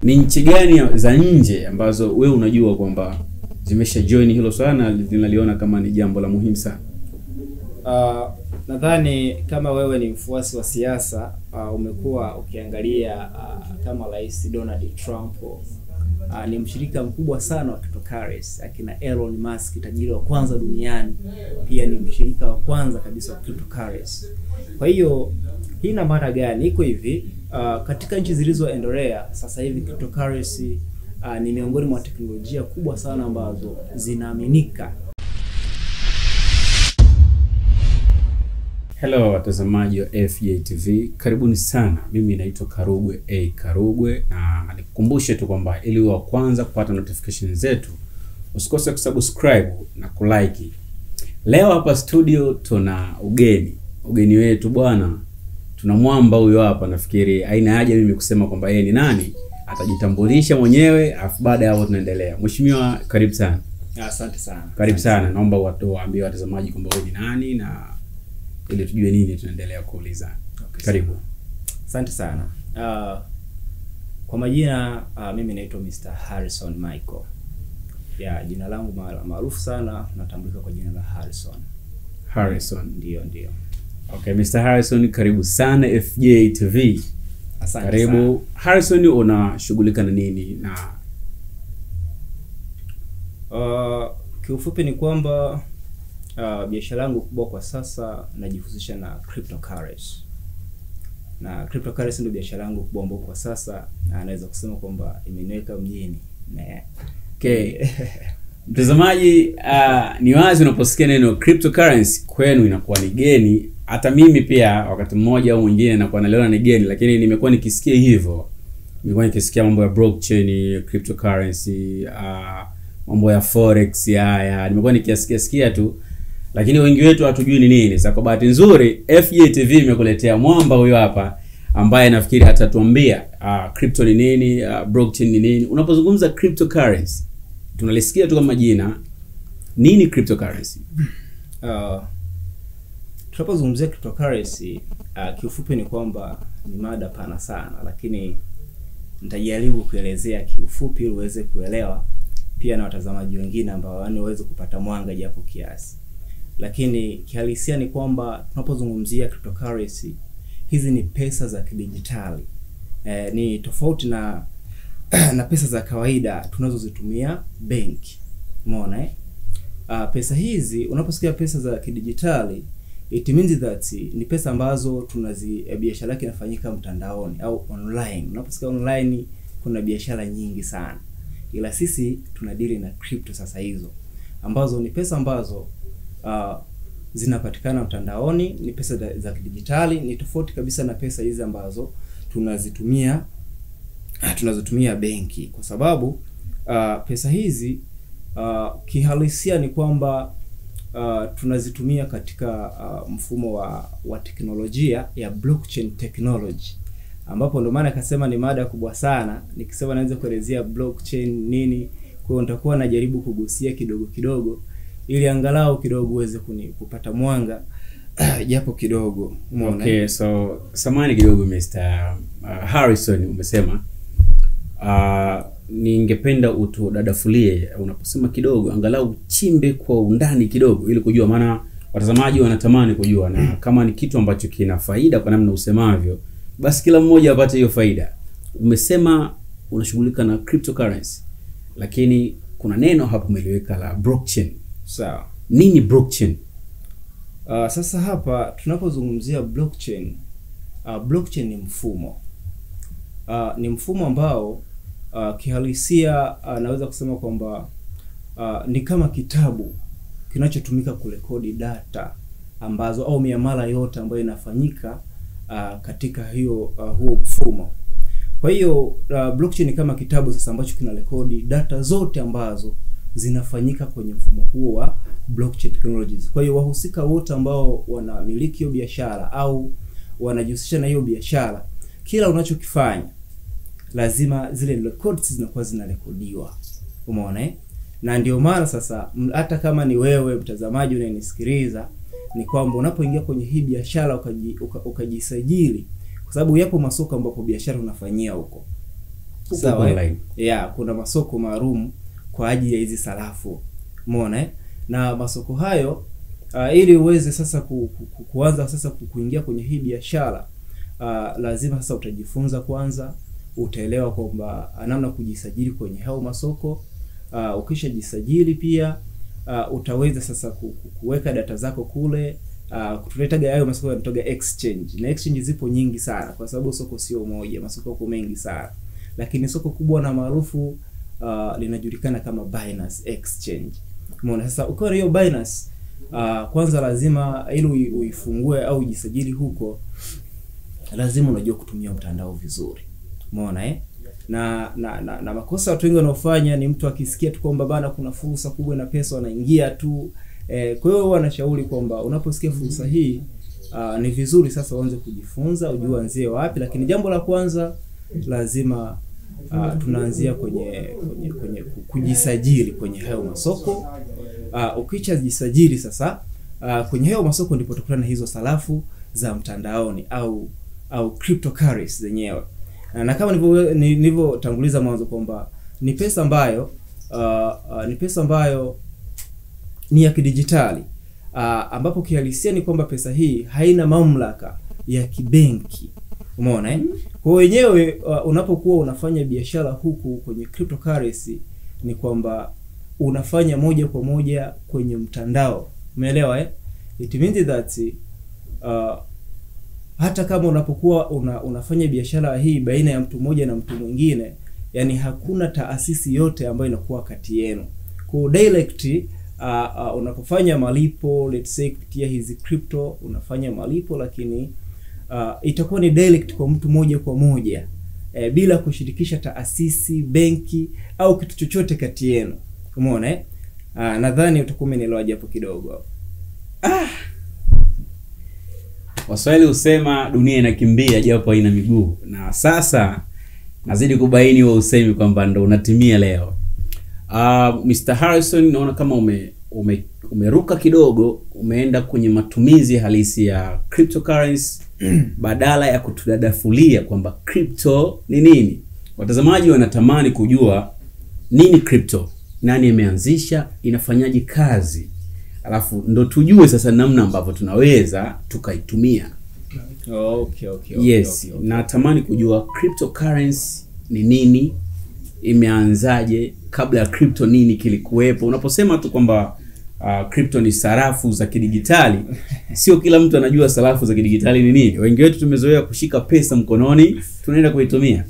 Ni nchi gani za nje ambazo wewe unajua kwamba zimesha join hilo swala na linaliona kama ni jambo la muhimu sana? Nadhani kama wewe ni mfuasi wa siasa, umekuwa ukiangalia kama Rais Donald Trump ni mshirika mkubwa sana wa cryptocurrency. Akina Elon Musk, tajiri wa kwanza duniani, pia ni mshirika wa kwanza kabisa wa cryptocurrency. Kwa hiyo hii ina maana gani? Iko hivi, katika nchi zilizoendelea sasa hivi cryptocurrency ni miongoni mwa teknolojia kubwa sana ambazo zinaaminika. Hello watazamaji wa FJ TV, karibuni sana. Mimi naitwa Karugwe Karugwe, na nikukumbushe tu kwamba ili uwe wa kwanza kupata notification zetu, usikose kusubscribe na kulike. Leo hapa studio tuna ugeni wetu bwana. Tuna mwamba huyo hapa, nafikiri haina haja mimi kusema kwamba yeye ni nani, atajitambulisha mwenyewe afu baada ya hapo tunaendelea. Mheshimiwa, karibu sana. Asante sana. Karibu sana. Naomba waambie watazamaji kwamba wewe ni nani na ili tujue nini tunaendelea kuuliza. Okay, karibu. Asante sana. Kwa majina mimi naitwa Mr. Harrison Michael. Jina langu maarufu sana natambulika kwa jina la Harrison. Harrison. Ndio. Okay, Mr. Harrison, karibu sana FJ TV. Asante. Karibu sana. Harrison, unashughulika na nini? Na kiufupi ni kwamba biashara yangu kubwa kwa sasa najihusisha na cryptocurrency. Na cryptocurrency ndio biashara yangu kubwa ambayo kwa sasa naweza kusema kwamba imeniweka mjini. Okay. Mtazamaji, ni wazi unaposikia neno cryptocurrency kwenu inakuwa ni geni. Hata mimi pia wakati mmoja au mwingine nakuwa naliona ni geni, lakini nimekuwa nikisikia hivyo. Nimekuwa nikisikia mambo ya blockchain, cryptocurrency, mambo ya forex nimekuwa nikisikia tu, lakini wengi wetu hatujui ni nini. Sasa kwa bahati nzuri FJ TV imekuletea mwamba huyo hapa ambaye nafikiri atatuambia crypto ni nini, blockchain ni nini. Unapozungumza cryptocurrency tunalisikia tu kama jina. Nini cryptocurrency? Tunapozungumzia cryptocurrency kiufupi ni kwamba ni mada pana sana, lakini nitajaribu kuelezea kiufupi ili uweze kuelewa pia na watazamaji wengine ambao waweze kupata mwanga japo kiasi. Lakini kihalisia ni kwamba tunapozungumzia cryptocurrency, hizi ni pesa za kidijitali. Ni tofauti na pesa za kawaida tunazozitumia benki. Umeona pesa hizi, unaposikia pesa za kidijitali, it means that ni pesa ambazo biashara yake inafanyika mtandaoni au online. Unaposikia online, kuna biashara nyingi sana. Ila sisi tunadili na crypto sasa hizo, ambazo ni pesa ambazo zinapatikana mtandaoni, ni pesa za kidijitali. Ni tofauti kabisa na pesa hizi ambazo tunazitumia benki, kwa sababu pesa hizi kihalisia ni kwamba tunazitumia katika mfumo wa teknolojia ya blockchain technology, ambapo ndio maana akasema ni mada kubwa sana. Nikisema naanza kuelezea blockchain nini, kwa hiyo nitakuwa najaribu kugusia kidogo ili angalau kidogo uweze kupata mwanga japo kidogo. Okay, so samani kidogo Mr. Harrison, umesema ningependa utudadafulie unaposema kidogo, angalau chimbe kwa undani kidogo ili kujua, maana watazamaji wanatamani kujua, na kama ni kitu ambacho kina faida kwa namna usemavyo, basi kila mmoja apate hiyo faida. Umesema unashughulika na cryptocurrency, lakini kuna neno hapo umeliweka la blockchain. Sawa. Nini blockchain? Sasa hapa tunapozungumzia blockchain, blockchain ni mfumo. Ni mfumo ambao kihalisia naweza kusema kwamba ni kama kitabu kinachotumika kurekodi data ambazo au miamala yote ambayo inafanyika katika huo mfumo. Kwa hiyo blockchain ni kama kitabu sasa ambacho kinarekodi data zote ambazo zinafanyika kwenye mfumo huo wa blockchain technologies. Kwa hiyo wahusika wote ambao wanamiliki hiyo biashara au wanajihusisha na hiyo biashara, kila unachokifanya lazima zile records zinakuwa zinarekodiwa. Umeona Na ndio maana sasa hata kama ni wewe mtazamaji unanisikiliza, ni kwamba unapoingia kwenye hii biashara ukajisajili, kwa sababu yapo masoko ambapo biashara unafanyia huko. Sawa. Yeah, kuna masoko maalum kwa ajili ya hizi sarafu. Umeona Na masoko hayo ili uweze sasa kuanza sasa kuingia kwenye hii biashara, lazima sasa utajifunza kwanza, utaelewa kwamba namna kujisajili kwenye hayo masoko. Ukishajisajili pia utaweza sasa kuweka data zako kule. Tuletaga hayo masoko yanatoga exchange, na exchange zipo nyingi sana kwa sababu soko sio moja, masoko yako mengi sana, lakini soko kubwa na maarufu linajulikana kama Binance Exchange. Umeona sasa, ukiwa hiyo Binance kwanza lazima ili uifungue au ujisajili huko, lazima unajua kutumia mtandao vizuri. Umeona na makosa watu wengi wanaofanya ni mtu akisikia tu kwamba bana kuna fursa kubwa na pesa wanaingia tu. Kwa hiyo wanashauri kwamba unaposikia fursa hii ni vizuri sasa uanze kujifunza, ujue anzie wapi. Lakini jambo la kwanza lazima tunaanzia kwenye kujisajili kwenye hayo masoko. Ukishajisajili sasa kwenye hayo masoko ndipo utakutana na hizo sarafu za mtandaoni au cryptocurrency zenyewe. Na kama nilivyotanguliza mwanzo kwamba ni pesa ambayo ni ya kidijitali, ambapo kihalisia ni kwamba pesa hii haina mamlaka ya kibenki. Umeona Kwa wenyewe unapokuwa unafanya biashara huku kwenye cryptocurrency ni kwamba unafanya moja kwa moja kwenye mtandao. Umeelewa It means that hata kama unapokuwa unafanya biashara hii baina ya mtu mmoja na mtu mwingine, yani hakuna taasisi yote ambayo inakuwa kati yenu. Kwa direct unapofanya malipo, let's say kupitia hizi crypto unafanya malipo, lakini itakuwa ni direct kwa mtu moja kwa moja, bila kushirikisha taasisi, benki au kitu chochote kati yenu. Umeona nadhani utakuwa umenielewa hapo kidogo. Waswahili husema dunia inakimbia japo haina miguu, na sasa nazidi kubaini wa usemi kwamba ndo unatimia leo. Mr. Harrison, naona kama umeruka kidogo, umeenda kwenye matumizi halisi ya cryptocurrency badala ya kutudadafulia kwamba crypto ni nini. Watazamaji wanatamani kujua nini crypto, nani imeanzisha, inafanyaje kazi, alafu ndo tujue sasa namna ambavyo tunaweza tukaitumia. Okay. Yes, natamani kujua cryptocurrency ni nini, imeanzaje, kabla ya crypto nini kilikuwepo. Unaposema tu kwamba crypto ni sarafu za kidigitali, sio kila mtu anajua sarafu za kidigitali ni nini. Wengi wetu tumezoea kushika pesa mkononi, tunaenda kuitumia.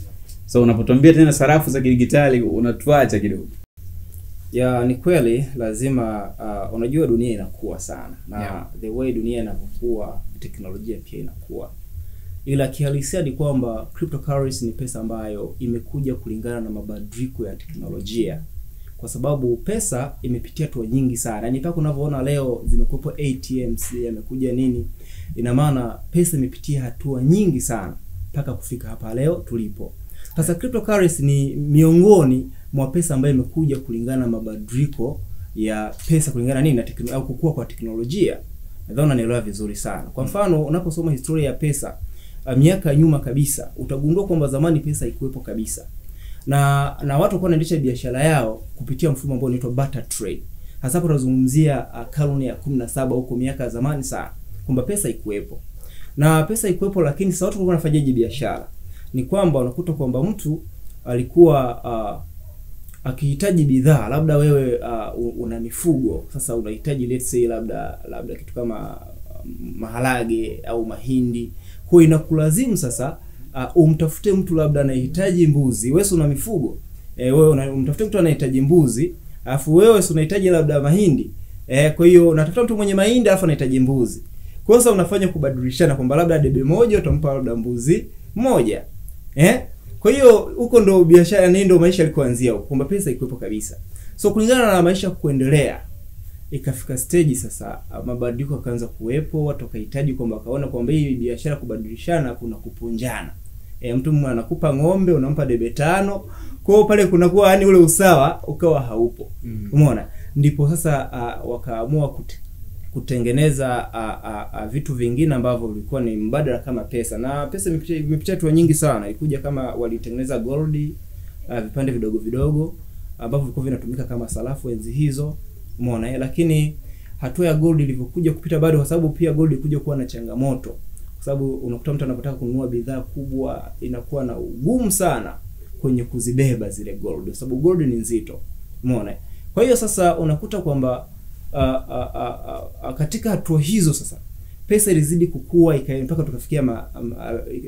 So unapotuambia tena sarafu za kidigitali unatuacha kidogo. Ya ni kweli, lazima unajua dunia inakuwa sana na the way dunia inapokuwa teknolojia pia inakuwa. Ila kihalisia ni kwamba cryptocurrency ni pesa ambayo imekuja kulingana na mabadiliko ya teknolojia, kwa sababu pesa imepitia hatua nyingi sana. Yaani mpaka unavyoona leo zimekuwepo ATMs, yamekuja nini, ina maana pesa imepitia hatua nyingi sana mpaka kufika hapa leo tulipo. Sasa cryptocurrency ni miongoni mwa pesa ambayo imekuja kulingana na mabadiliko ya pesa, kulingana nini na au kukua kwa teknolojia. Nadhani unaelewa vizuri sana. Kwa mfano unaposoma historia ya pesa miaka nyuma kabisa, utagundua kwamba zamani pesa haikuwepo kabisa. Na watu walikuwa wanaendesha biashara yao kupitia mfumo ambao unaitwa barter trade. Hasa hapo tunazungumzia karne ya 17 huko, miaka ya zamani sana, kwamba pesa haikuwepo. Na pesa haikuwepo, lakini sasa watu walikuwa wanafanyaje biashara? Ni kwamba unakuta kwamba mtu alikuwa akihitaji bidhaa, labda wewe una mifugo, sasa unahitaji let's say labda kitu kama maharage au mahindi. Kwa inakulazimu sasa umtafute mtu labda anahitaji mbuzi, wewe una mifugo, wewe umtafute mtu anahitaji mbuzi, alafu wewe unahitaji labda mahindi. Kwa hiyo unatafuta mtu mwenye mahindi alafu anahitaji mbuzi. Kwa hiyo sasa unafanya kubadilishana kwamba labda debe moja utampa labda mbuzi moja. Kwa hiyo huko ndo biashara ndio maisha yalikuanzia huko, kwamba pesa ikuwepo kabisa. So kulingana na maisha kuendelea, ikafika stage sasa mabadiliko yakaanza kuwepo, watu wakahitaji kwamba wakaona kwamba hii biashara kubadilishana kuna kupunjana. Mtu mmoja anakupa ng'ombe, unampa debe 5. Kwa hiyo pale kunakuwa yani ule usawa ukawa haupo. Umeona? Ndipo sasa wakaamua kutengeneza vitu vingine ambavyo vilikuwa ni mbadala kama pesa. Na pesa imepitia hatua nyingi sana. Ikuja kama walitengeneza gold, vipande vidogo vidogo ambavyo vilikuwa vinatumika kama sarafu enzi hizo, umeona. Lakini hatua ya gold ilivyokuja kupita bado, kwa sababu pia gold ilikuja kuwa na changamoto, kwa sababu unakuta mtu anapotaka kununua bidhaa kubwa inakuwa na ugumu sana kwenye kuzibeba zile gold, kwa sababu gold ni nzito, umeona. Kwa hiyo sasa unakuta kwamba katika hatua hizo sasa pesa ilizidi kukua mpaka tukafikia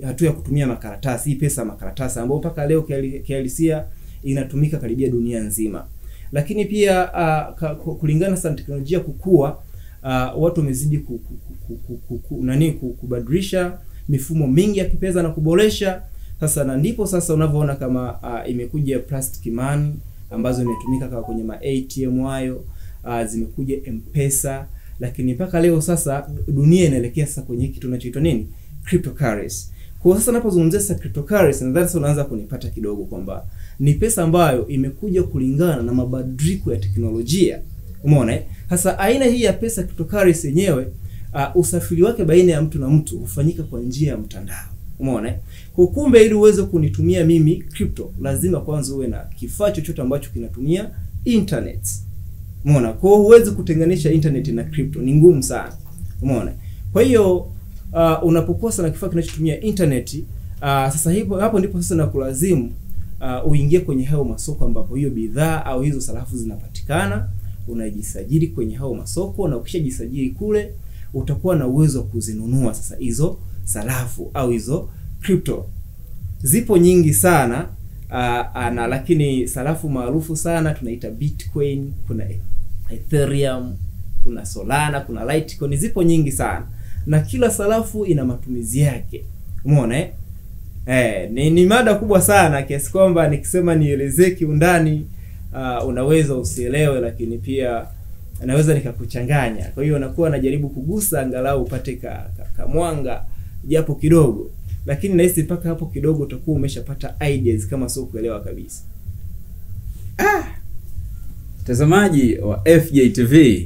hatua ya kutumia makaratasi. Hii pesa makaratasi ambayo mpaka leo kihalisia inatumika karibia dunia nzima. Lakini pia kulingana na teknolojia kukua, watu wamezidi kubadilisha mifumo mingi ya kipesa na kuboresha. Sasa na ndipo sasa unavyoona kama imekuja plastic money ambazo imetumika kama kwenye ma ATM hayo, zimekuja M-Pesa, lakini mpaka leo sasa dunia inaelekea sasa kwenye kitu tunachoitwa nini? Cryptocurrency. Kwa sasa ninapozungumzia sasa cryptocurrency, nadhani sasa unaanza kunipata kidogo kwamba ni pesa ambayo imekuja kulingana na mabadiliko ya teknolojia. Umeona? Sasa aina hii ya pesa cryptocurrency yenyewe, usafiri wake baina ya mtu na mtu hufanyika kwa njia ya mtandao. Umeona? Kwa kumbe ili uweze kunitumia mimi crypto, lazima kwanza uwe na kifaa chochote ambacho kinatumia internet. Umeona? Kwa hiyo huwezi kutenganisha internet na crypto, ni ngumu sana. Umeona? Kwa hiyo unapokuwa sana kifaa kinachotumia internet, sasa hapo ndipo sasa nakulazimu uingie kwenye hao masoko ambapo hiyo bidhaa au hizo sarafu zinapatikana. Unajisajili kwenye hao masoko, na ukishajisajili kule utakuwa na uwezo wa kuzinunua sasa hizo sarafu au hizo crypto. Zipo nyingi sana, lakini sarafu maarufu sana tunaita Bitcoin, kuna Ethereum, kuna Solana, kuna Litecoin, zipo nyingi sana. Na kila sarafu ina matumizi yake. Umeona ni mada kubwa sana kiasi kwamba nikisema nielezee kiundani unaweza usielewe, lakini pia naweza nikakuchanganya. Kwa hiyo nakuwa najaribu kugusa angalau upate mwanga japo kidogo, lakini nahisi mpaka hapo kidogo utakuwa umeshapata ideas kama sio kuelewa kabisa. Mtazamaji wa FJTV,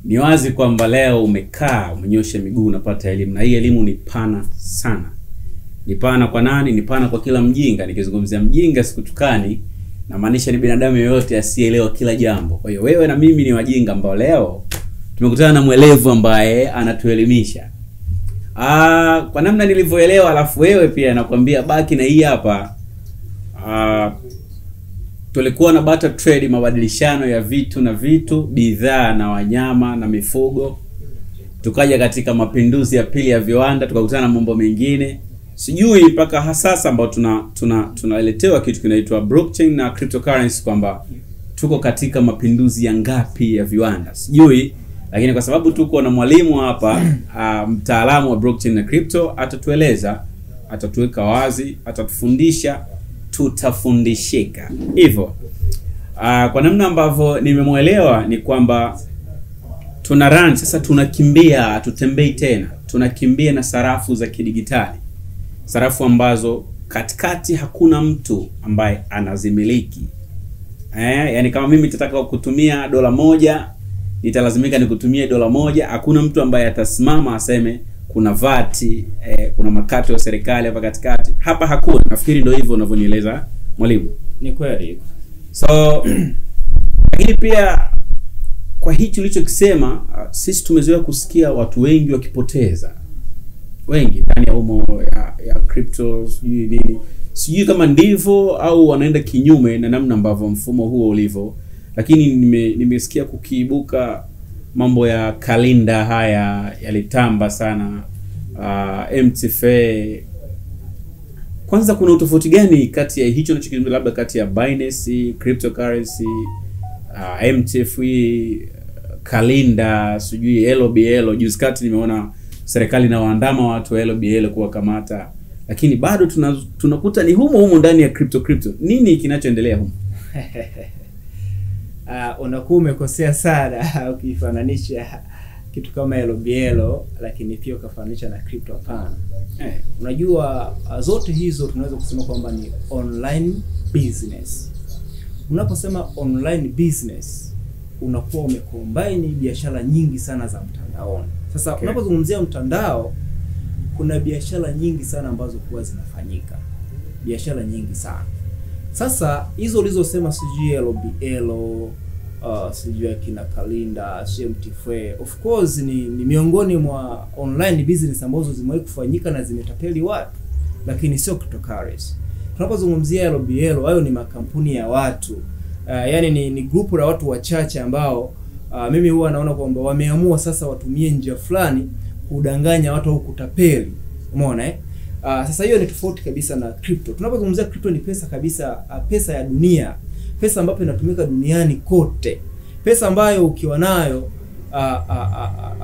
ni wazi kwamba leo umekaa umenyosha miguu unapata elimu, na hii elimu ni pana sana. Ni pana kwa nani? Ni pana kwa kila mjinga. Nikizungumzia mjinga sikutukani, na maanisha ni binadamu yoyote asielewa kila jambo. Kwa hiyo wewe na mimi ni wajinga ambao leo tumekutana na mwelevu ambaye anatuelimisha. Kwa namna nilivyoelewa, alafu wewe pia nakwambia baki na hii hapa. Tulikuwa na barter trade, mabadilishano ya vitu na vitu, bidhaa na wanyama na mifugo. Tukaja katika mapinduzi ya pili ya viwanda, tukakutana na mambo mengine. Sijui mpaka hasasa ambao tunaletewa kitu kinaitwa blockchain na cryptocurrency kwamba tuko katika mapinduzi ya ngapi ya viwanda. Sijui, lakini kwa sababu tuko na mwalimu hapa, mtaalamu wa blockchain na crypto, atatueleza, atatuweka wazi, atatufundisha, tutafundishika. Hivyo kwa namna ambavyo nimemuelewa ni kwamba tuna run sasa, tunakimbia, tutembei tena, tunakimbia na sarafu za kidigitali, sarafu ambazo katikati hakuna mtu ambaye anazimiliki. Yani kama mimi nitataka kutumia $1, nitalazimika nikutumie $1. Hakuna mtu ambaye atasimama aseme kuna VAT, kuna makato ya serikali hapa katikati. Hapa hakuna. Nafikiri ndio hivyo unavyonieleza mwalimu. Ni kweli. So lakini pia kwa hicho ulichokisema, sisi tumezoea kusikia watu wengi wakipoteza. Wengi ndani ya umo ya crypto, sijui nini. Sijui kama ndivyo au wanaenda kinyume na namna ambavyo mfumo huo ulivyo. Lakini nimesikia kukiibuka mambo ya kalenda haya yalitamba sana, MTFA. Kwanza kuna utofauti gani kati ya hicho unachokizungumza, labda kati ya Binance, cryptocurrency, MTFA, kalenda, sijui LBL? Juzi kati nimeona serikali na waandama watu wa LBL kuwakamata, lakini bado tunakuta ni humo ndani ya crypto. Nini kinachoendelea humo? Unakuwa umekosea sana ukifananisha kitu kama LBL lakini pia ukafananisha na crypto. Hapana. Unajua zote hizo tunaweza kusema kwamba ni online business. Unaposema online business, unakuwa umecombine biashara nyingi sana za mtandaoni. Sasa unapozungumzia mtandao, kuna biashara nyingi sana ambazo huwa zinafanyika. Biashara nyingi sana. Sasa hizo ulizosema sijui LBL, sijui kina Kalinda, CMTFA, of course ni miongoni mwa online business ambazo zimewahi kufanyika na zimetapeli watu, lakini sio cryptocurrency. Tunapozungumzia LBL, hayo ni makampuni ya watu, yani ni grupu la watu wachache ambao mimi huwa naona kwamba wameamua sasa watumie njia fulani kudanganya watu au kutapeli. Umeona sasa hiyo ni tofauti kabisa na crypto. Tunapozungumzia crypto ni pesa kabisa, pesa ya dunia, pesa ambayo inatumika duniani kote, pesa ambayo ukiwa nayo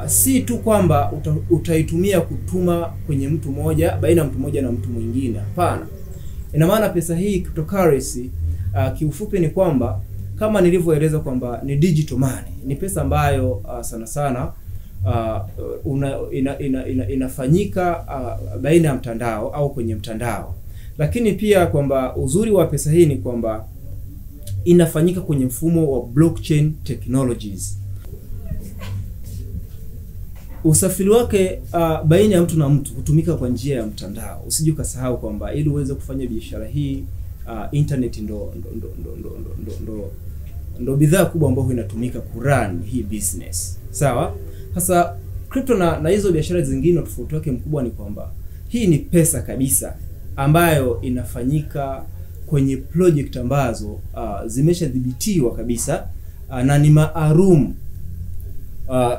si tu kwamba utaitumia kutuma kwenye mtu mmoja, baina ya mtu mmoja na mtu mwingine. Hapana, ina maana pesa hii cryptocurrency kiufupi ni kwamba kama nilivyoeleza kwamba ni digital money, ni pesa ambayo sana sana inafanyika baina ya mtandao au kwenye mtandao, lakini pia kwamba uzuri wa pesa hii ni kwamba inafanyika kwenye mfumo wa blockchain technologies. Usafiri wake baina ya mtu na mtu hutumika kwa njia ya mtandao. Usije ukasahau kwamba ili uweze kufanya biashara hii internet ndo bidhaa kubwa ambayo inatumika kurun hii business. Sawa? Sasa crypto na hizo biashara zingine tofauti wake mkubwa ni kwamba hii ni pesa kabisa ambayo inafanyika kwenye project ambazo zimeshadhibitiwa kabisa na ni maalum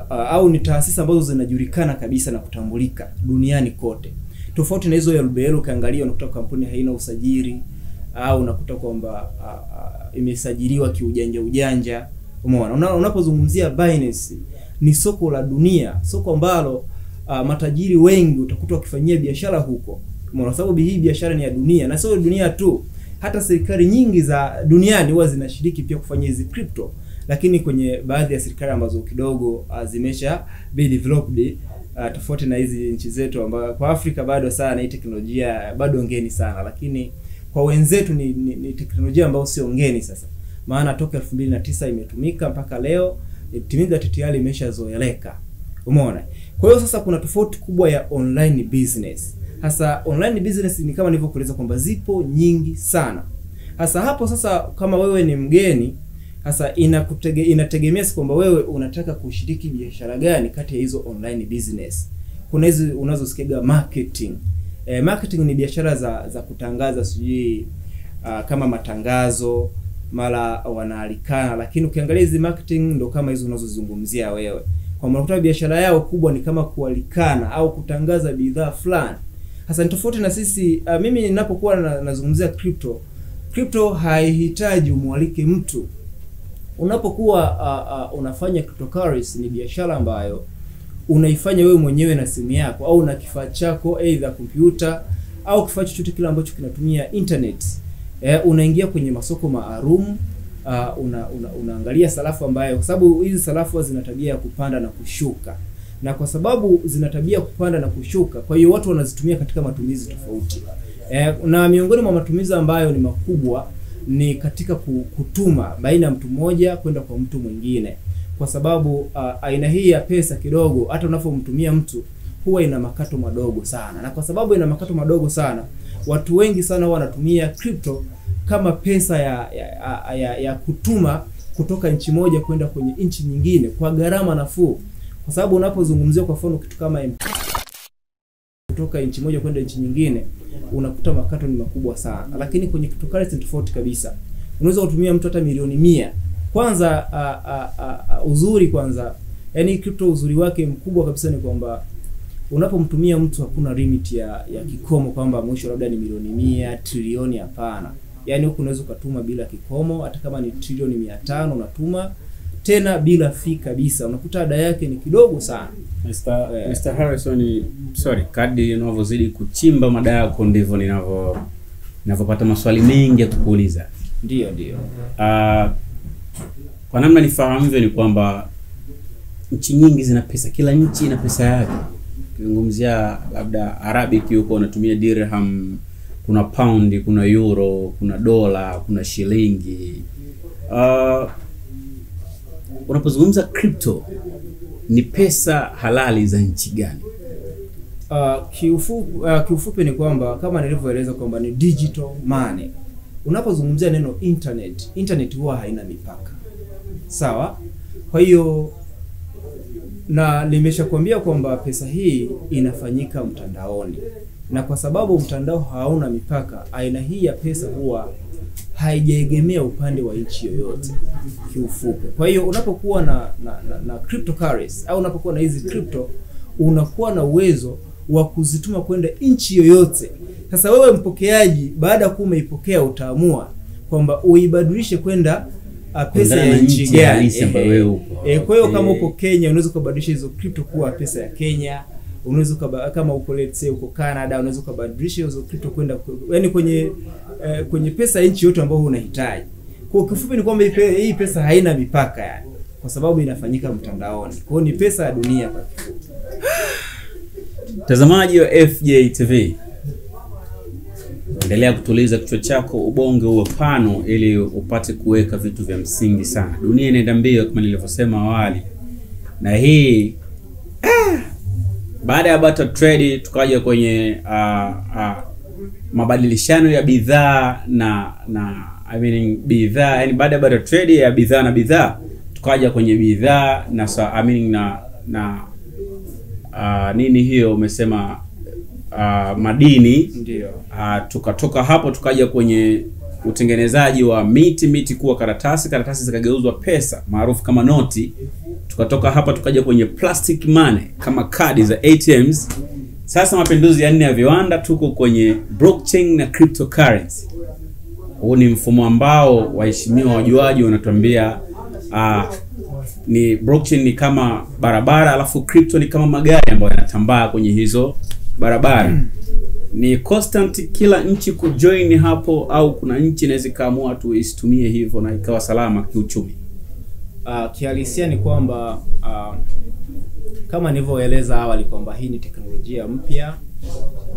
au ni taasisi ambazo zinajulikana kabisa na kutambulika duniani kote. Tofauti na hizo ya LBL, ukiangalia unakuta kampuni haina usajili au unakuta kwamba imesajiliwa kiujanja. Umeona, unapozungumzia Binance ni soko la dunia, soko ambalo matajiri wengi utakuta wakifanyia biashara huko. Umeona, sababu hii biashara ni ya dunia, na sio dunia tu, hata serikali nyingi za duniani huwa zinashiriki pia kufanya hizi crypto, lakini kwenye baadhi ya serikali ambazo kidogo zimesha be developed, tofauti na hizi nchi zetu ambazo kwa Afrika bado sana hii teknolojia bado ngeni sana, lakini kwa wenzetu ni teknolojia ambayo sio ngeni sasa. Maana toka 2009 imetumika mpaka leo, itimiza tayari imeshazoeleka. Umeona? Kwa hiyo sasa kuna tofauti kubwa ya online business. Hasa online business ni kama nilivyokueleza kwamba zipo nyingi sana. Hasa hapo sasa kama wewe ni mgeni, hasa inategemea kwamba wewe unataka kushiriki biashara gani kati ya hizo online business. Kuna hizo unazosikia marketing. Marketing ni biashara za kutangaza sijui kama matangazo, mara wanaalikana, lakini ukiangalia hizi marketing ndo kama hizo unazozungumzia wewe. Kwa maana biashara yao kubwa ni kama kualikana au kutangaza bidhaa fulani. Hasa ni tofauti na sisi. Mimi ninapokuwa nazungumzia crypto haihitaji umwalike mtu. Unapokuwa unafanya cryptocurrency ni biashara ambayo unaifanya wewe mwenyewe na simu yako au na kifaa chako, either computer au kifaa chochote kile ambacho kinatumia internet. Unaingia kwenye masoko maalum, unaangalia sarafu ambayo, kwa sababu hizi sarafu zina tabia ya kupanda na kushuka. Na kwa sababu zina tabia kupanda na kushuka, kwa hiyo watu wanazitumia katika matumizi tofauti. Na miongoni mwa matumizi ambayo ni makubwa ni katika kutuma baina ya mtu mmoja kwenda kwa mtu mwingine. Kwa sababu aina hii ya pesa kidogo hata unapomtumia mtu huwa ina makato madogo sana. Na kwa sababu ina makato madogo sana, watu wengi sana wanatumia crypto kama pesa ya kutuma kutoka nchi moja kwenda kwenye nchi nyingine kwa gharama nafuu. Kwa sababu unapozungumzia kwa mfano kitu kama kutoka nchi moja kwenda nchi nyingine, unakuta makato ni makubwa sana. Lakini kwenye cryptocurrency tofauti kabisa. Unaweza kutumia mtu hata milioni 100. Kwanza uzuri kwanza, yani crypto uzuri wake mkubwa kabisa ni kwamba unapomtumia mtu hakuna limit ya kikomo kwamba mwisho labda ni milioni 100, trilioni, hapana. Yani huko unaweza kutuma bila kikomo, hata kama ni trilioni 500 unatuma tena bila fee kabisa. Unakuta ada yake ni kidogo sana. Mr. Harrison, kadri unavyozidi kuchimba mada yako ndivyo ninavyopata maswali mengi ya kukuuliza. Ndio. Kwa namna nifahamavyo ni kwamba nchi nyingi zina pesa, kila nchi ina pesa yake. Ukizungumzia labda Arabic yuko unatumia dirham, kuna pound, kuna euro, kuna dola, kuna shilingi. Unapozungumza crypto, ni pesa halali za nchi gani? Kiufupi ni kwamba kama nilivyoeleza kwamba ni digital money. unapozungumzia neno internet huwa haina mipaka. Sawa? Kwa hiyo na nimeshakwambia kwamba pesa hii inafanyika mtandaoni. Na kwa sababu mtandao hauna mipaka, aina hii ya pesa huwa haijaegemea upande wa nchi yoyote kiufupi. Kwa hiyo unapokuwa na cryptocurrency au unapokuwa na hizi crypto, unakuwa na uwezo wa kuzituma kwenda nchi yoyote. Sasa wewe mpokeaji, baada ya kuwa umeipokea, utaamua kwamba uibadilishe kwenda pesa ya nchi gani ambayo wewe upo. Kwa hiyo kama upo Kenya, unaweza kubadilisha hizo crypto kuwa pesa ya Kenya. Unaweza kama uko let's say uko Canada, unaweza kubadilisha hizo crypto kwenda yani kwenye pesa ya nchi yote ambayo unahitaji. Kwa kifupi ni kwamba hii pesa haina mipaka yani, kwa sababu inafanyika mtandaoni. Kwa hiyo ni pesa ya dunia kwa kifupi. Mtazamaji wa FJ TV, endelea kutuliza kichwa chako, ubonge uwe pano ili upate kuweka vitu vya msingi sana. Dunia inaenda mbio kama nilivyosema awali. Na hii baada ya barter trade tukaja kwenye mabadilishano ya bidhaa na bidhaa, yani baada ya barter trade ya bidhaa na bidhaa tukaja kwenye bidhaa na nini hiyo umesema madini. Ndio. Tukatoka hapo tukaja kwenye utengenezaji wa miti kuwa karatasi zikageuzwa pesa maarufu kama noti. Tukatoka hapa tukaja kwenye plastic money kama kadi za ATMs. Sasa mapinduzi ya 4 ya viwanda, tuko kwenye blockchain na cryptocurrency. Huu ni mfumo ambao waheshimiwa wajuaji wanatuambia ni blockchain ni kama barabara, alafu crypto ni kama magari ambayo yanatambaa kwenye hizo barabara. Ni constant kila nchi kujoin hapo, au kuna nchi inaweza kaamua tu isitumie hivyo na ikawa salama kiuchumi? Kihalisia ni kwamba kama nilivyoeleza awali kwamba hii ni teknolojia mpya,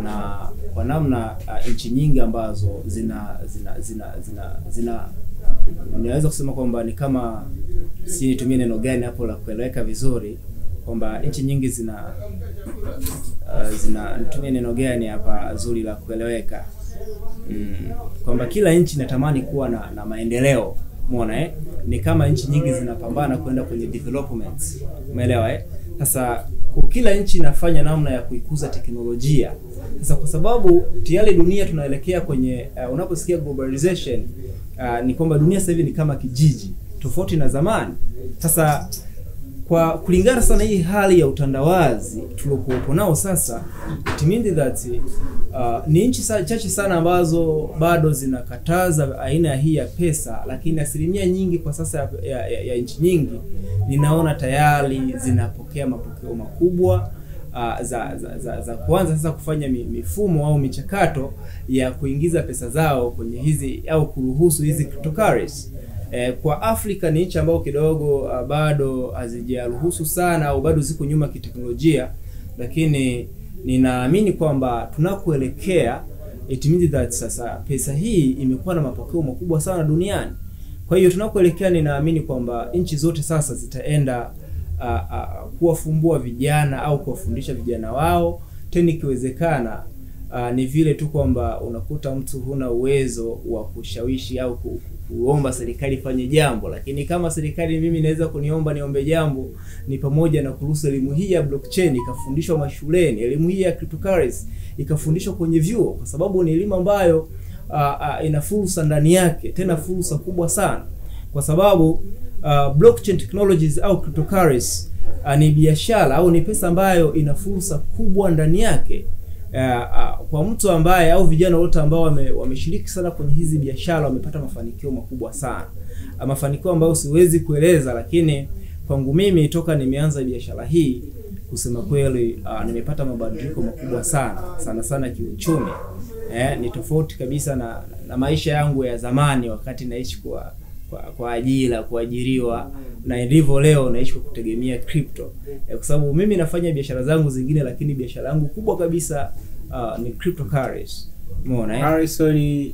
na kwa namna nchi nyingi ambazo ninaweza kusema kwamba ni kama, si nitumie neno gani hapo la kueleweka vizuri, kwamba nchi nyingi nitumie neno gani hapa zuri la kueleweka, kwamba kila nchi inatamani kuwa na maendeleo. Umeona ni kama nchi nyingi zinapambana kwenda kwenye development. Umeelewa Sasa kwa kila nchi inafanya namna ya kuikuza teknolojia. Sasa kwa sababu tayari dunia tunaelekea kwenye unaposikia globalization, ni kwamba dunia sasa hivi ni kama kijiji tofauti na zamani. Sasa kwa kulingana sana hii hali ya utandawazi tuliokuwa nao sasa, it means that ni nchi chache sana ambazo bado zinakataza aina hii ya pesa, lakini asilimia nyingi kwa sasa ya nchi nyingi ninaona tayari zinapokea mapokeo makubwa za kuanza sasa kufanya mifumo au michakato ya kuingiza pesa zao kwenye hizi au kuruhusu hizi cryptocurrency. Kwa Afrika ni nchi ambayo kidogo bado hazijaruhusu sana au bado ziko nyuma kiteknolojia, lakini ninaamini kwamba tunakoelekea it means that sasa pesa hii imekuwa na mapokeo makubwa sana duniani. Kwa hiyo tunakoelekea ninaamini kwamba nchi zote sasa zitaenda kuwafumbua vijana au kuwafundisha vijana wao, tena ikiwezekana ni vile tu kwamba unakuta mtu huna uwezo wa kushawishi au kuomba serikali ifanye jambo, lakini kama serikali mimi naweza kuniomba niombe jambo, ni pamoja na kuruhusu elimu hii ya blockchain ikafundishwa mashuleni, elimu hii ya cryptocurrency ikafundishwa kwenye vyuo, kwa sababu ni elimu ambayo ina fursa ndani yake, tena fursa kubwa sana, kwa sababu blockchain technologies au cryptocurrency ni biashara au ni pesa ambayo ina fursa kubwa ndani yake. Kwa mtu ambaye au vijana wote ambao wameshiriki sana kwenye hizi biashara wamepata mafanikio makubwa sana, mafanikio ambayo siwezi kueleza, lakini kwangu mimi toka nimeanza biashara hii, kusema kweli nimepata mabadiliko makubwa sana kiuchumi. Ni tofauti kabisa na maisha yangu ya zamani wakati naishi kwa ajira, kuajiriwa, na ndivyo leo naishi kwa kutegemea crypto. Kwa sababu mimi nafanya biashara zangu zingine, lakini biashara yangu kubwa kabisa ni cryptocurrency. Umeona Harrison,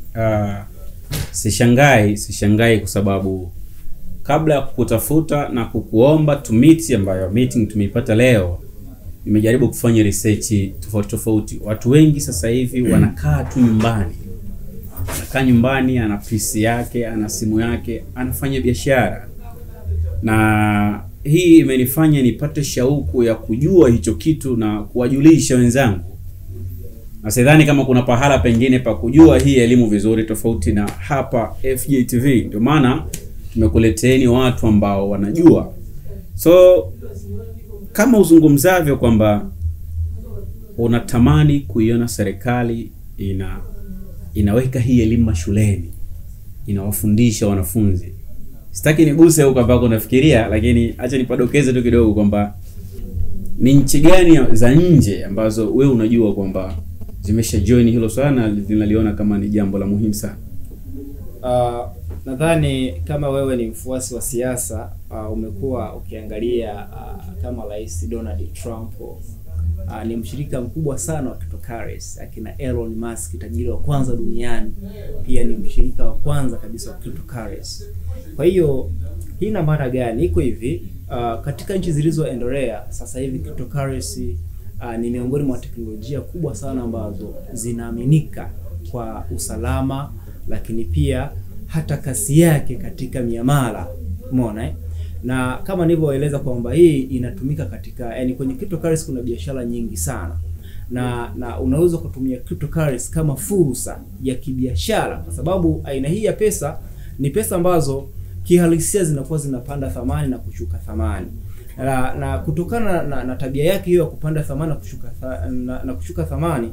sishangai kwa sababu kabla ya kukutafuta na kukuomba ambayo meeting tumeipata leo, nimejaribu kufanya research tofauti. Watu wengi sasa hivi wanakaa tu nyumbani, anakaa nyumbani, ana PC yake, ana simu yake, anafanya biashara. Na hii imenifanya nipate shauku ya kujua hicho kitu na kuwajulisha wenzangu. Na sidhani kama kuna pahala pengine pa kujua hii elimu vizuri tofauti na hapa FJTV. Ndio maana tumekuleteeni watu ambao wanajua. So kama uzungumzavyo kwamba unatamani kuiona serikali inaweka hii elimu mashuleni, inawafundisha wanafunzi. Sitaki niguse huko ambako nafikiria, lakini acha nipadokeze tu kidogo kwamba ni nchi gani za nje ambazo wewe unajua kwamba zimesha join hilo swala na linaliona kama ni jambo la muhimu sana. Nadhani kama wewe ni mfuasi wa siasa, umekuwa ukiangalia kama Rais Donald Trump ni mshirika mkubwa sana wa cryptocurrency. Akina Elon Musk, tajiri wa kwanza duniani, pia ni mshirika wa kwanza kabisa wa cryptocurrency. Kwa hiyo hii ina maana gani? Iko hivi, katika nchi zilizoendelea sasa hivi cryptocurrency ni miongoni mwa teknolojia kubwa sana ambazo zinaaminika kwa usalama, lakini pia hata kasi yake katika miamala. Umeona Na kama nilivyoeleza kwamba hii inatumika katika, yani kwenye cryptocurrency kuna biashara nyingi sana. Na unaweza kutumia cryptocurrency kama fursa ya kibiashara, kwa sababu aina hii ya pesa ni pesa ambazo kihalisia zinakuwa zinapanda thamani na kushuka thamani. Na kutokana na tabia yake hiyo ya kupanda thamani na kushuka thamani,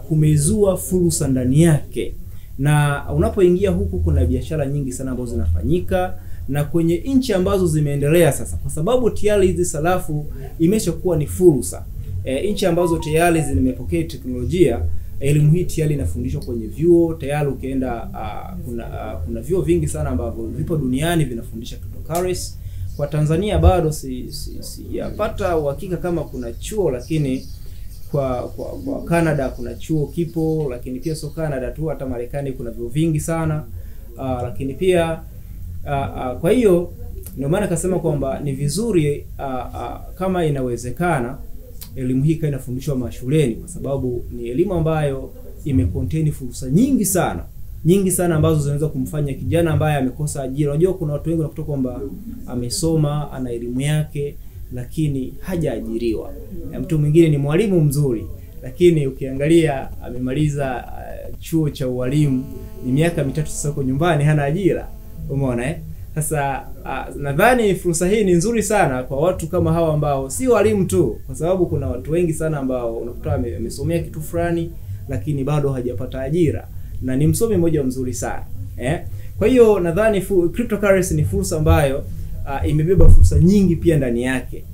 kumezua fursa ndani yake. Na unapoingia huku kuna biashara nyingi sana ambazo zinafanyika, na kwenye nchi ambazo zimeendelea sasa, kwa sababu tayari hizi sarafu imeshakuwa ni fursa. Nchi ambazo tayari zimepokea teknolojia, elimu hii tayari inafundishwa kwenye vyuo. Tayari ukienda kuna vyuo vingi sana ambavyo vipo duniani vinafundisha cryptocurrency. Kwa Tanzania bado sijapata uhakika kama kuna chuo, lakini kwa Canada kuna chuo kipo, lakini pia sio Canada tu, hata Marekani kuna vyuo vingi sana. Lakini pia kwa hiyo ndio maana kasema kwamba ni vizuri kama inawezekana elimu hii inafundishwa mashuleni, kwa sababu ni elimu ambayo imecontain fursa nyingi sana ambazo zinaweza kumfanya kijana ambaye amekosa ajira. Unajua kuna watu wengi wanakuta kwamba amesoma, ana elimu yake, lakini hajaajiriwa. Mtu mwingine ni mwalimu mzuri, lakini ukiangalia amemaliza chuo cha ualimu, ni miaka 3 sasa huko nyumbani hana ajira. Umeona Sasa nadhani fursa hii ni nzuri sana kwa watu kama hawa ambao si walimu tu, kwa sababu kuna watu wengi sana ambao unakuta amesomea kitu fulani lakini bado hajapata ajira, na ni msomi mmoja mzuri sana. Kwa hiyo nadhani cryptocurrency ni fursa ambayo imebeba fursa nyingi pia ndani yake,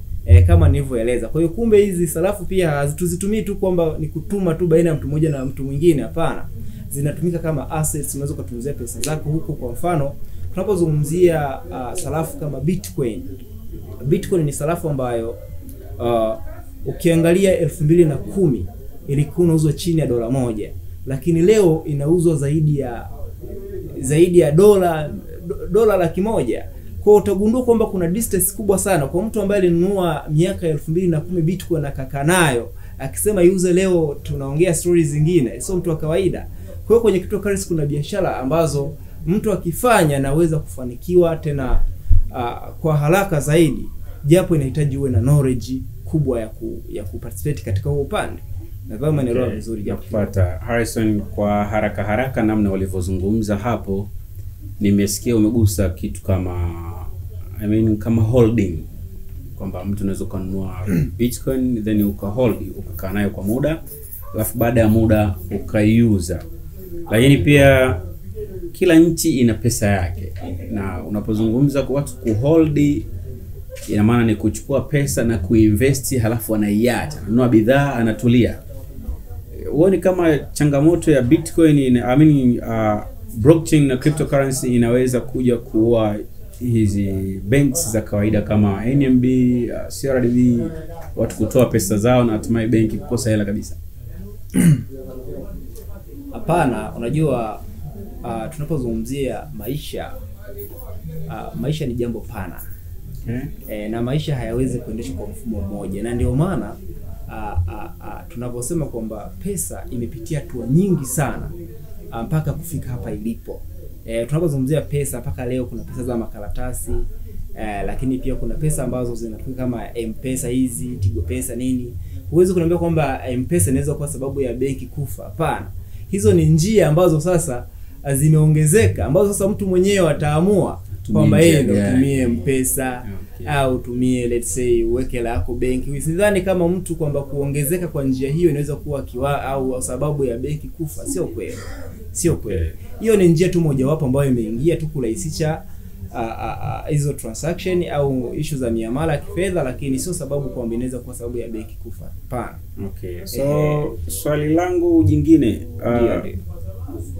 kama nilivyoeleza. Kwa hiyo kumbe hizi sarafu pia hazituzitumii tu kwamba ni kutuma tu baina ya mtu mmoja na mtu mwingine, hapana. Zinatumika kama assets, unaweza kutunzia pesa zako huko. Kwa mfano tunapozungumzia sarafu kama Bitcoin ni sarafu ambayo ukiangalia 2010 ilikuwa inauzwa chini ya $1, lakini leo inauzwa zaidi ya dola 100,000. Kwa utagundua kwamba kuna distance kubwa sana kwa mtu ambaye alinunua miaka 2010 Bitcoin na kaka nayo, akisema yuze leo tunaongea stories zingine, sio mtu wa kawaida. Kwa hiyo kwenye cryptocurrency kuna biashara ambazo mtu akifanya anaweza kufanikiwa tena kwa haraka zaidi, japo inahitaji uwe na knowledge kubwa ya kuparticipate katika huo upande. Nadhani umeelewa vizuri ya kupata. Harrison, kwa haraka namna walivyozungumza hapo, nimesikia umegusa kitu kama kama holding, kwamba mtu anaweza kununua Bitcoin then ukahold, ukakaa nayo kwa muda, alafu baada ya muda ukaiuza. Lakini pia kila nchi ina pesa yake, na unapozungumza kwa watu kuhold, ina maana ni kuchukua pesa na kuinvest halafu anaiacha, anunua bidhaa, anatulia. Uone kama changamoto ya Bitcoin blockchain na cryptocurrency inaweza kuja kuwa hizi banks za kawaida kama NMB, CRDB, watu kutoa pesa zao na hatimaye benki kukosa hela kabisa. Hapana, unajua tunapozungumzia maisha ni jambo pana. Na maisha hayawezi kuendeshwa kwa mfumo mmoja, na ndio maana tunaposema kwamba pesa imepitia hatua nyingi sana mpaka kufika hapa ilipo. Tunapozungumzia pesa, mpaka leo kuna pesa za makaratasi, lakini pia kuna pesa ambazo zinatumika kama M-Pesa hizi, Tigo Pesa nini. Huwezi kuniambia kwamba M-Pesa inaweza kuwa sababu ya benki kufa. Hapana. Hizo ni njia ambazo sasa zimeongezeka, ambazo sasa mtu mwenyewe ataamua kwamba yeye ndio tumie M-Pesa au tumie let's say uweke hela yako benki. Usidhani kama mtu kwamba kuongezeka kwa njia hiyo inaweza kuwa au sababu ya benki kufa. Sio kweli. Sio kweli. Hiyo ni njia tu mojawapo ambayo imeingia tu kurahisisha hizo transaction au issue za miamala ya kifedha, lakini sio sababu kwamba inaweza kuwa sababu ya benki kufa. Hapana. Okay. So swali langu jingine,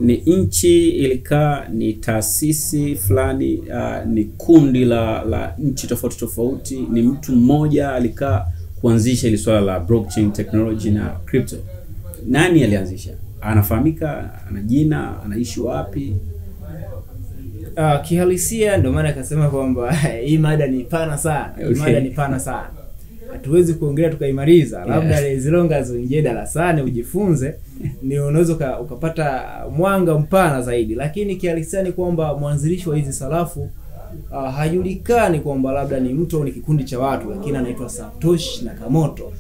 ni nchi ilikaa, ni taasisi fulani, ni kundi la nchi tofauti tofauti, ni mtu mmoja alikaa kuanzisha ile swala la blockchain technology na crypto? Nani alianzisha? Anafahamika? Ana jina? Anaishi wapi? Kihalisia ndio maana akasema kwamba hii mada ni pana sana. Hii mada ni pana sana. Hatuwezi kuongelea tukaimaliza. Labda as long as uingie darasani ujifunze ni unaweza ukapata mwanga mpana zaidi. Lakini kihalisia ni kwamba mwanzilishi wa hizi sarafu hajulikani kwamba labda ni mtu au ni kikundi cha watu, lakini anaitwa Satoshi Nakamoto.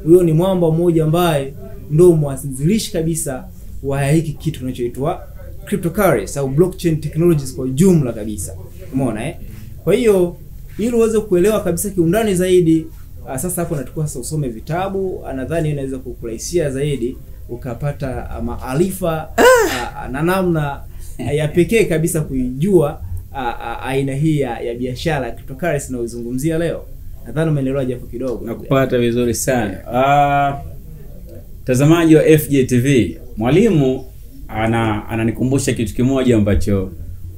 Huyo ni mwamba mmoja ambaye ndio mwanzilishi kabisa wa hiki kitu kinachoitwa cryptocurrency au blockchain technologies kwa jumla kabisa. Umeona Kwa hiyo ili uweze kuelewa kabisa kiundani zaidi, sasa hapo natakuwa sasa usome vitabu. Nadhani inaweza kukurahisishia zaidi ukapata maarifa na namna ya pekee kabisa kuijua aina hii ya biashara cryptocurrency na uzungumzia leo. Nadhani umeelewa japo kidogo. Nakupata vizuri sana. Mtazamaji wa FJTV, mwalimu ananikumbusha kitu kimoja ambacho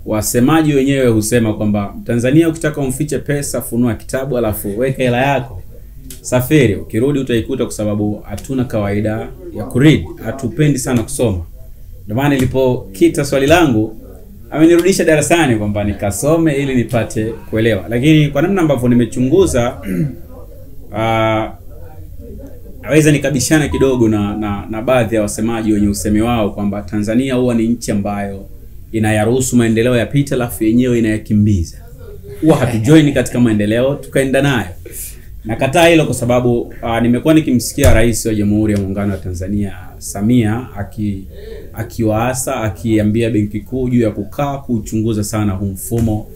wasemaji wenyewe husema kwamba Tanzania, ukitaka umfiche pesa, funua kitabu alafu weka hela yako, safiri, ukirudi utaikuta, kwa sababu hatuna kawaida ya kuread, hatupendi sana kusoma. Ndio maana nilipokita swali langu amenirudisha darasani kwamba nikasome ili nipate kuelewa. Lakini kwa namna ambavyo nimechunguza, naweza nikabishana kidogo na baadhi ya wasemaji wenye usemi wao kwamba Tanzania huwa ni nchi ambayo inayaruhusu maendeleo yapite alafu yenyewe inayakimbiza. Huwa hatujoin katika maendeleo tukaenda nayo. Nakataa hilo kwa sababu nimekuwa nikimsikia Rais wa Jamhuri ya Muungano wa Tanzania Samia akiwaasa, akiambia Benki Kuu juu ya kukaa kuchunguza sana huu mfumo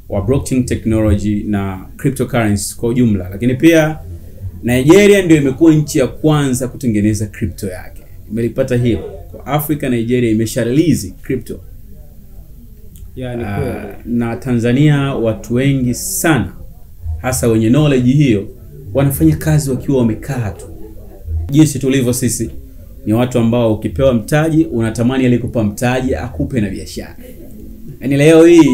wa blockchain technology na cryptocurrency kwa ujumla. Lakini pia Nigeria ndio imekuwa nchi ya kwanza kutengeneza crypto yake. Imelipata hilo. Kwa Afrika, Nigeria imesha release crypto. Na Tanzania watu wengi sana, hasa wenye knowledge hiyo, wanafanya kazi wakiwa wamekaa tu. Jinsi tulivyo sisi ni watu ambao ukipewa mtaji unatamani alikupa mtaji akupe na biashara. Yaani leo hii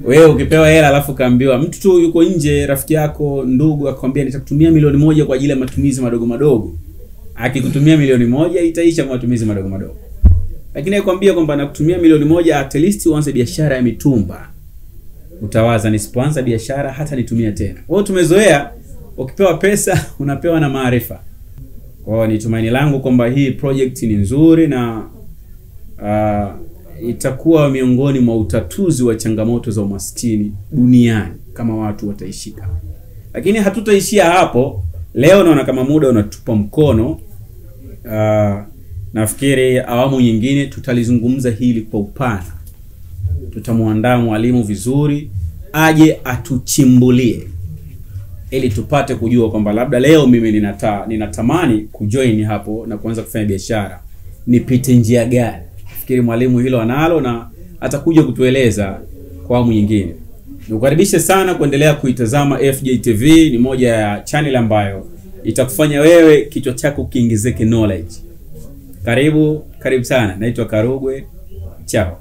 wewe ukipewa hela alafu kaambiwa mtu tu yuko nje, rafiki yako, ndugu, akwambia nitakutumia milioni 1 kwa ajili ya matumizi madogo madogo. Akikutumia milioni 1 itaisha kwa matumizi madogo madogo. Lakini akwambia kwamba nakutumia milioni 1 at least uanze biashara ya mitumba. Utawaza, nisipoanza biashara hata nitumia tena. Wao tumezoea ukipewa pesa unapewa na maarifa. Kwa hiyo ni tumaini langu kwamba hii project ni nzuri na itakuwa miongoni mwa utatuzi wa changamoto za umaskini duniani kama watu wataishika. Lakini hatutaishia hapo. Leo naona kama muda unatupa mkono. Nafikiri awamu nyingine tutalizungumza hili kwa upana. Tutamuandaa mwalimu vizuri aje atuchimbulie ili tupate kujua kwamba labda leo mimi ninatamani kujoin hapo na kuanza kufanya biashara, nipite njia gani. Nafikiri mwalimu hilo analo na atakuja kutueleza kwa awamu nyingine. Nikukaribishe sana kuendelea kuitazama FJTV. Ni moja ya channel ambayo itakufanya wewe kichwa chako kiongezeke knowledge. Karibu sana. Naitwa Karugwe. Chao.